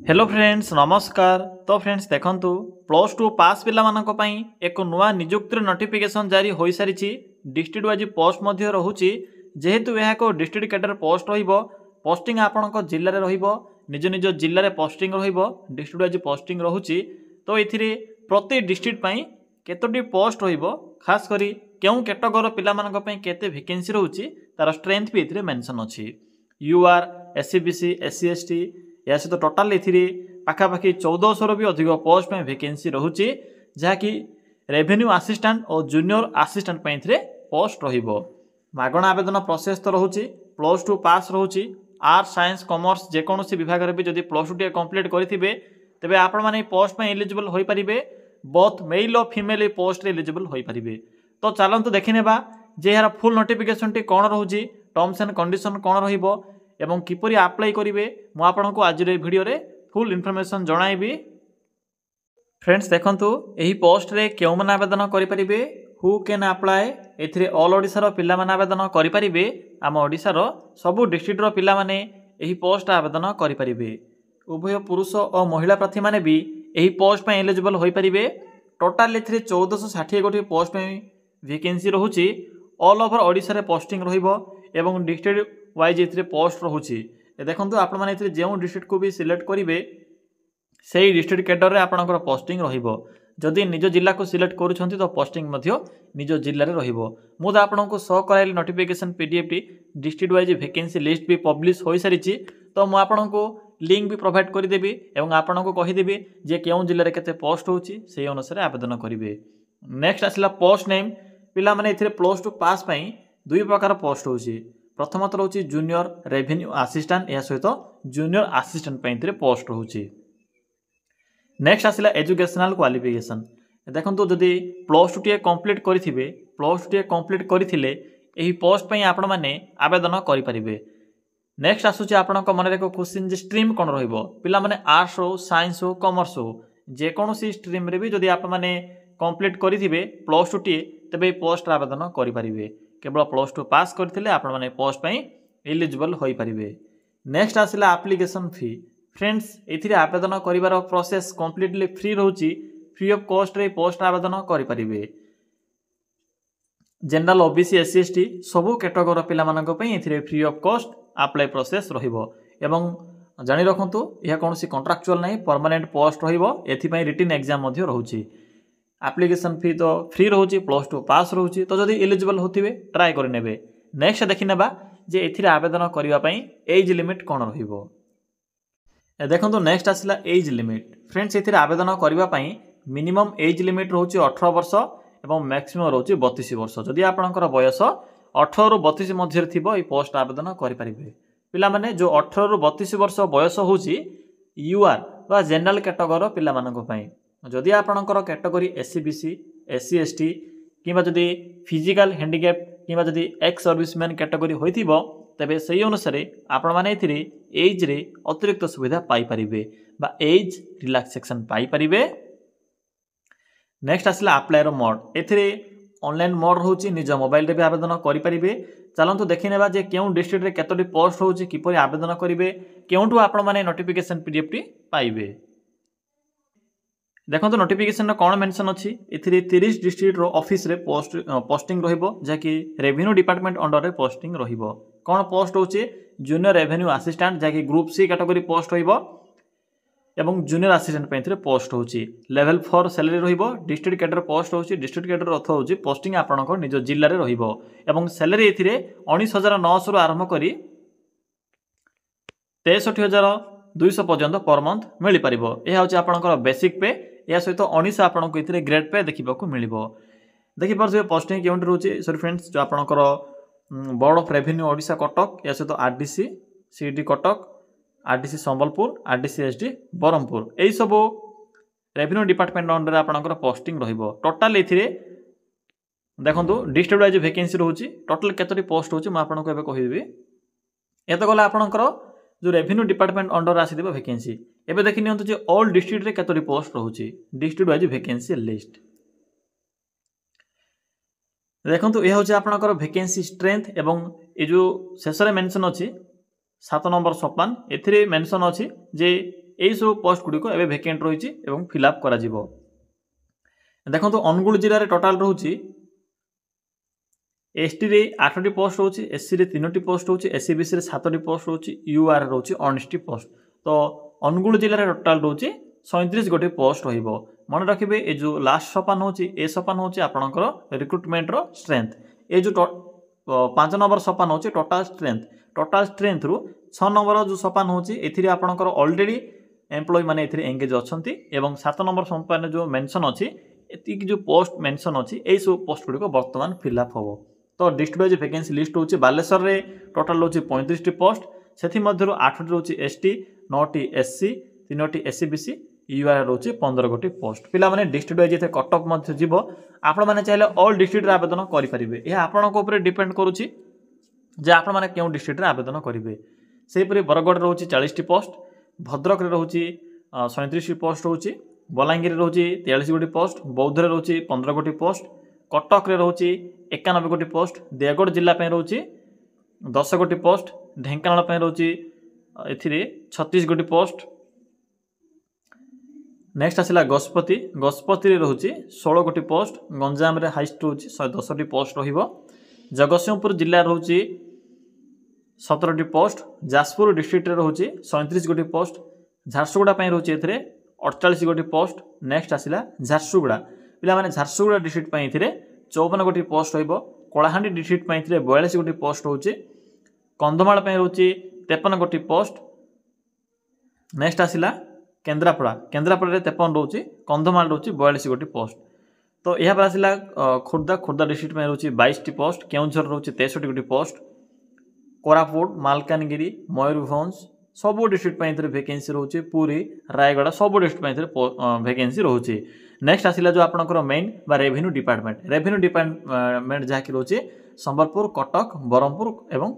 Hello friends नमस्कार। तो friends देखंतु प्लस टू पास पिला मानक पई एक नुआ नियुक्तिर नोटिफिकेशन जारी होई सारी डिस्ट्रिक्ट वाइज पोस्ट मध्य रहुची जेहेतु यह एक डिस्ट्रिक्ट कैडर पोस्ट रहिबो पोस्टिंग आपणक जिल्ला रे रहिबो निज निज जिल्ला रे पोस्टिंग रहिबो डिस्ट्रिक्ट वाइज पोस्टिंग रहुची। तो एथिरे प्रति डिस्ट्रिक्ट पई केतोटी पोस्ट रहिबो खास करी केउ कैटेगरी पिला मानक पई केते वैकेंसी रहउची तार स्ट्रेंथ भी एथिरे मेंशन अछि। यूआर एससीबीसी एससी एसटी या सहित टोटाल पाखापाखि 1400 भी अधिक पोस्ट में वैकेंसी रहुची जहाँकि रेवेन्यू असिस्टेंट और जूनियर असिस्टेंट पोस्ट रहिबो। मागणा आवेदन प्रोसेस तो रहुची प्लस टू पास रहुची आर्ट्स साइंस कॉमर्स जेकोसी विभाग रे भी जदि प्लस टू टी कंप्लीट करिथिबे तेबे आपण माने पोस्ट में एलिजिबल होई परिबे बोथ मेल और फीमेल पोस्ट रे एलिजिबल होई परिबे। तो चलंतु देखिनेबा जे यार फुल नोटिफिकेशन टी कोन रहुची टर्म्स एंड कंडीशन कोन रहिबो एवं किपरि अप्लाई करिवे मु आपनको आज वीडियो रे फुल इनफॉरमेशन जणाइबी। फ्रेंड्स देखंतु एही पोस्ट रे केउ मन आवेदन करि परिबे हु कैन अप्लाई एथिरे ऑल ओडिसा रो पिला मन आवेदन करि परिबे आम ओडिसा रो सबु डिस्ट्रिक्ट रो पिला माने एही पोस्ट आवेदन करि परिबे। उभय पुरुष और महिला प्रार्थी माने भी एही पोस्ट में एलिजिबल होई परिबे। टोटाल एथिरे 1460 गोटी पोस्ट में वैकेंसी रहुची ऑल ओवर ओडिसा रे पोस्टिंग रहिबो एवं डिस्ट्रिक्ट वाइज एथिरे पोस्ट रहुची। देखंतु आपण माने एथिरे जेउ डिस्ट्रिक्ट को भी सिलेक्ट करिवे सेही डिस्ट्रिक्ट कैडर रे आपनकर पोस्टिंग रहिबो। जदि निज जिल्ला को सिलेक्ट करूछंती तो पोस्टिंग मध्य निज जिल्ला रे रहिबो। मु तो आपनको शो कराइली नोटिफिकेशन पीडीएफ टी डिस्ट्रिक्ट वाइज वैकेंसी लिस्ट भी पब्लिश होई सारिची। तो मु आपनको लिंक भी प्रोवाइड करि देबी एवं आपनको कहि देबी जे केउ जिल्ला रे केते पोस्ट होउची सेही अनुसार आवेदन करिवे। नेक्स्ट आसला पोस्ट नेम पिला माने एथिरे प्लस टू पास पई दुई प्रकार पोस्ट होउची। प्रथमत रोची जूनियर रेवेन्यू असिस्टेंट या सहित जूनियर असिस्टेंट पे पोस्ट रोची। नेक्स्ट आसला एजुकेशनल क्वालिफिकेशन देखंतु जदि प्लस टू टी कंप्लीट करिथिबे प्लस टू टी कंप्लीट करिथिले एही पोस्ट पे आपण माने आवेदन करि परिबे। नेक्स्ट आसुची आपणक मन रे को क्वेश्चन जे स्ट्रीम कोन रहइबो पिला माने आर्ट्स हो साइंस हो कॉमर्स हो जे कोनोसी स्ट्रीम रे भी जदि आपण माने कंप्लीट करिथिबे प्लस टू टी तबे पोस्ट आवेदन करि परिबे। केवल प्लस टू पास करथिले आपण माने पोस्ट पई एलिजिबल होई परिबे। नेक्स्ट आसिला एप्लीकेशन फी फ्रेंड्स एथिरे आवेदन करिवार प्रोसेस कंप्लीटली फ्री रहउची फ्री ऑफ कॉस्ट रे पोस्ट आवेदन करि परिबे। जनरल ओबीसी एससी एसटी सबु कैटेगरी पिला मानक पई एथिरे free of cost apply process रहिबो एवं जानि रखंतु यह कोनोसी कॉन्ट्रैक्चुअल नै परमानेंट पोस्ट रहिबो एथि पई रिटन एग्जाम मध्य रहउची। एप्लीकेशन फी तो फ्री रोची प्लस टू पास रोची तो जदि एलिजिबल होथिबे ट्राई करि नेबे। नेक्स्ट देखिनेबा जे एथिरे आवेदन करिवा पई एज लिमिट कोन रहिबो। देखंतु नेक्स्ट आसिला एज लिमिट फ्रेंड्स एथिरे आवेदन करिवा पई मिनिमम एज लिमिट रोची 18 वर्ष एवं मैक्सिमम रोची 32 वर्ष। जदि आपनकर बयस 18 रु 32 मध्य रे थिबो ए पोस्ट आवेदन करि परिबे। पिला माने जो 18 रु 32 वर्ष बयस होची यूआर बा जनरल कैटेगरी पिला मानक पई। जदि आपणकर कैटेगरी एससीबीसी एससी एसटी किंबा जदि फिजिकल हैंडिकैप किंबा जदि एक्स सर्विसमैन कैटेगरी होइथिबो तबे सही अनुसार आपण माने एथिरे एज रे अतिरिक्त सुविधा पाई परिबे बा एज रिलैक्सेशन पाई परिबे। नेक्स्ट आसला अप्लाई रो मोड एथिरे ऑनलाइन मोड रहउची निज मोबाइल रे भी आवेदन करि परिबे। चलंतु देखिनेबा जे केउ डिस्ट्रिक्ट रे केतोटी पोस्ट रहउची किपरि आवेदन करिवे केउटु आपण माने नोटिफिकेशन पीडीएफ टी पाइबे। देखो नोटिफिकेशन कौन मेंशन अच्छी एथिरे 30 डिस्ट्रिक्ट रो ऑफिस रे पोस्टिंग रहिबो जाकि रेवेन्यू डिपार्टमेंट अंडर रे पोस्टिंग रहिबो। कौन पोस्ट होचे जूनियर रेवेन्यू असिस्टेंट जाकि ग्रुप सी कैटेगरी पोस्ट रहिबो एवं जूनियर असिस्टेंट पे पोस्ट होची। लेवल 4 सैलरी रहिबो। डिस्ट्रिक्ट कैडर पोस्ट होची डिस्ट्रिक्ट कैडर अर्थ होची पोस्टिंग आपनक निज जिल्ला रे रहिबो एवं सैलरी एथिरे 19900 रु आरंभ करी 63200 पर्यंत पर मंथ मिली परिबो। एहा होची आपनकर बेसिक पे या सहित 19 आपनको इथिरे ग्रेड पे देखिबाकू मिलिबो। देखि परसे पोस्टिंग केउंट रहउची सॉरी फ्रेंड्स जो आपनकर board of revenue Odisha Cuttack या सहित RDC CD Cuttack RDC Sambalpur RDC SD Berhampur एई सब रेवेन्यू डिपार्टमेंट अंडर आपनकर पोस्टिंग रहिबो। टोटल एथिरे देखंतु डिस्ट्रिक्ट वाइज वैकेंसी रहउची टोटल केतोटी पोस्ट होची म आपनको एबे कहिबी। एत गला आपनकर जो रेवेन्यू डिपार्टमेंट अंडर आसीदिबो वैकेंसी एबे देखि नियंतु जे ऑल डिस्ट्रिक्ट रे केतोटी पोस्ट रहउची डिस्ट्रिक्ट वाइज वैकेंसी लिस्ट देखंतु ए होची आपनकर वैकेंसी स्ट्रेंथ एवं ए जो शेष रे मेंशन अछि 7 नंबर सोपान एथिरे मेंशन अछि जे यही सब पोस्ट गुड़िक एवं भैकेंट रही फिलअप कर देखो अनुगुल जिले में टोटाल रोचे एसटी रे 8टी पोस्ट रोचे एससी रे 3टी पोस्ट रोचे एससीबीसी रे 7टी पोस्ट रोचे यूआर रोचे 19टी पोस्ट तो अनुगुल जिले में टोटाल रोचे 37 गोटी पोस्ट रहिबो मन रखिबे ए जो लास्ट सोपान होची ए सोपान होची आपनकर रिक्रुटमेंट रो स्ट्रेंथ ए जो 5 नंबर सोपान होची टोटाल स्ट्रेंथ रु 6 नंबर जो सोपान होची एथिरे आपनकर ऑलरेडी एम्प्लॉय माने एथिरे एंगेज अछंती एवं 7 नंबर सोपान जो मेंशन अछि एति जो पोस्ट मेंशन अछि ए सब पोस्ट गुडी को वर्तमान फिलअप होबो तो डिस्ट्रिक्ट वाइज वैकेंसी लिस्ट होची बालेश्वर रे टोटाल होची 35 टी पोस्ट सेथि मध्यरु 8टी होची एसटी 9टी एससी 3टी एससीबीसी यूआर रोचे 15 गोटी पोस्ट पिला माने डिस्ट्रिक्ट वाइज एथे कट ऑफ मध्य जीवो आपण माने चाहिले ऑल डिस्ट्रिक्ट रे आवेदन करि परिबे एहा आपनको ऊपर डिपेंड करूची जे आपण माने केउ डिस्ट्रिक्ट रे आवेदन करिवे सेहि परि बरगढ़ रोची 40 टी पोस्ट भद्रक रे रोची 37 टी पोस्ट रोची बलांगीर रे रोची 43 गोटी पोस्ट बौद्ध रे रोची 15 गोटी पोस्ट कटक रे रोची 91 गोटी पोस्ट देवगढ़ जिला पे रोची 10 गोटी पोस्ट ढेंकानाल पे रोची एथिरे 36 गोटी पोस्ट नेक्स्ट आसला गजपति रे रोची 16 गोटी पोस्ट गंजाम रे हाईएस्ट रोची 110 टी पोस्ट रहिबो जगतसिंहपुर जिला रोची 17 टी पोस्ट जाजपुर डिस्ट्रिक्ट रे रोची 37 गोटी पोस्ट झारसुगुड़ा पे रोची एथिरे 48 गोटी पोस्ट नेक्स्ट आसला झारसुगुड़ा पिला माने झारसुगुड़ा डिस्ट्रिक्ट पे एथिरे 54 गोटी पोस्ट रहिबो कोलाहांडी डिस्ट्रिक्ट पे एथिरे 42 गोटी पोस्ट रोची कंधमाल पे रोची 53 गोटी पोस्ट नेक्स्ट आसला केन्द्रापड़ा रे 53 रोची कंधमाल रोची 42 गोटी पोस्ट तो यह आसला खोर्धा डिस्ट्रिक्ट में रोची 22 टी पोस्ट केउंझर रोची 63 गोटी पोस्ट कोरापुट मालकानगिरी मयूरभंज सब डिस्ट्रिक्ट पे वैकेंसी रोची पुरी रायगढ़ सब डिस्ट्रिक्ट पे वैकेंसी रोची नेक्स्ट आसला जो आपनकर मेन बा रेवेन्यू डिपार्टमेंट जहाँ कि रोची संबलपुर कटक बरहमपुर एवं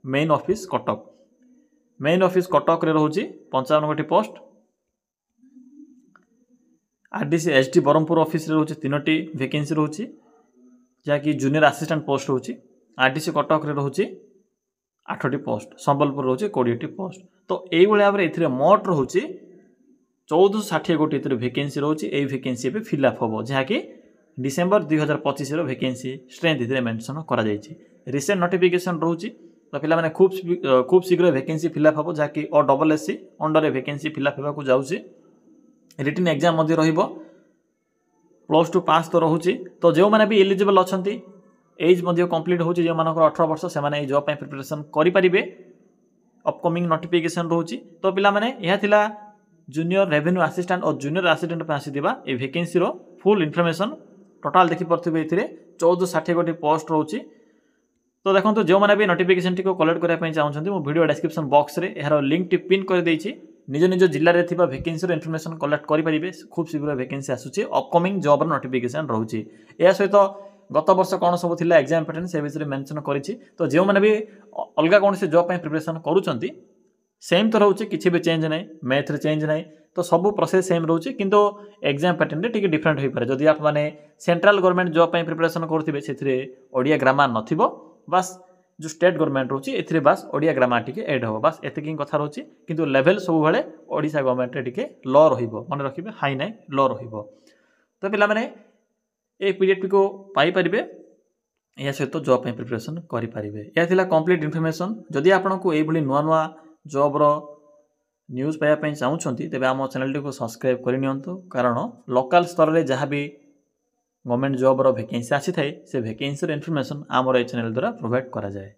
मेन ऑफिस कटक रे रोची 55 गोटी post RDC SD Berhampur office रे रोची 3टी वैकेंसी रोची जहाँकि जूनियर असिस्टेंट पोस्ट रोची आरडीसी कटक रे रोची 8टी पोस्ट संबलपुर रोची 20टी पोस्ट तो यही भाव में एथिरे मोट रोची 1460 गोटी एथिरे वैकेंसी रोची एई वैकेंसी पे फिलअप होबो जहाँकि डिसेंबर 2025 रो वैकेंसी स्ट्रेंथ इधर मेंशन करा जायछि रिसेंट नोटिफिकेशन रोची तो पिला माने खूब शीघ्र वैकेंसी फिलअप होबो जहाँकि और double SC under vacancy fill up होबा को जाउछि रिटन एग्जाम मध्य रहिबो +2 पास तो रोची तो जो माने भी एलिजिबल अछंती एज मध्य कंप्लीट होची जो मानकर 18 वर्ष से माने जॉब पे प्रिपरेशन करि परिबे अपकमिंग नोटिफिकेशन रोची तो पिला माने यहा थिला जूनियर रेवेन्यू असिस्टेंट और जूनियर असिस्टेंट पे आसीदिबा ए वैकेंसी रो फुल इन्फॉर्मेशन टोटल देखि परथिबे एथिरे 1460 गोटी पोस्ट रोची तो देखो जो मैंने भी नोटिफिकेशन टी को कलेक्ट करने चाहते मो वीडियो डिस्क्रिप्शन बॉक्स रे यार लिंक टी पिन कर देछि निज निज जिले में थिबा वैकेंसी रो इन्फॉर्मेशन कलेक्ट करि परिबे खूब शीघ्र वैकेंसी आसुची अपकमिंग जॉब रो नोटिफिकेशन रहउची या सहित गत वर्ष कौन सब थिला एग्जाम पैटर्न से विषय मेंशन करिछि तो जो मैंने भी अलगा कौन से जॉब पे प्रिपरेशन करूचंती सेम तो रहउची किछि भी चेंज नै मैथ रे चेंज नै तो सब प्रोसेस सेम रहउची किंतु एग्जाम पैटर्न रे टिके डिफरेंट होई पारे जदि आप माने सेंट्रल गवर्नमेंट जॉब पे प्रिपरेशन करथिबे सेथिरे ओडिया ग्रामर नथिबो बस जो स्टेट गवर्नमेंट रोची एथिरे बस ओडिया ग्रामर टिके ऐड हो बस एतिकी कथा रोची किंतु लेवल सब बेले ओडिशा गवर्नमेंट रे टिके लो रहिबो मन रखिबे हाई नै लो रहिबो तो पिला माने ए पीडीएफ को पाई परिबे या सहित जॉब पे प्रिपरेशन करि परिबे या थिला कंप्लीट इन्फॉर्मेशन जदि आपनको ए भली नुवा नुवा जॉब रो न्यूज़ पाया पे चाहूछंती तेबे आम चैनल टी को सब्सक्राइब करि नियंतु कारण लोकल स्तर रे जहाँ भी गवर्नमेंट जॉब रो वैकेंसी आसी थाए से वैकेंसी रो इन्फॉर्मेशन आमर ए चैनल द्वारा प्रोवाइड करा जाए।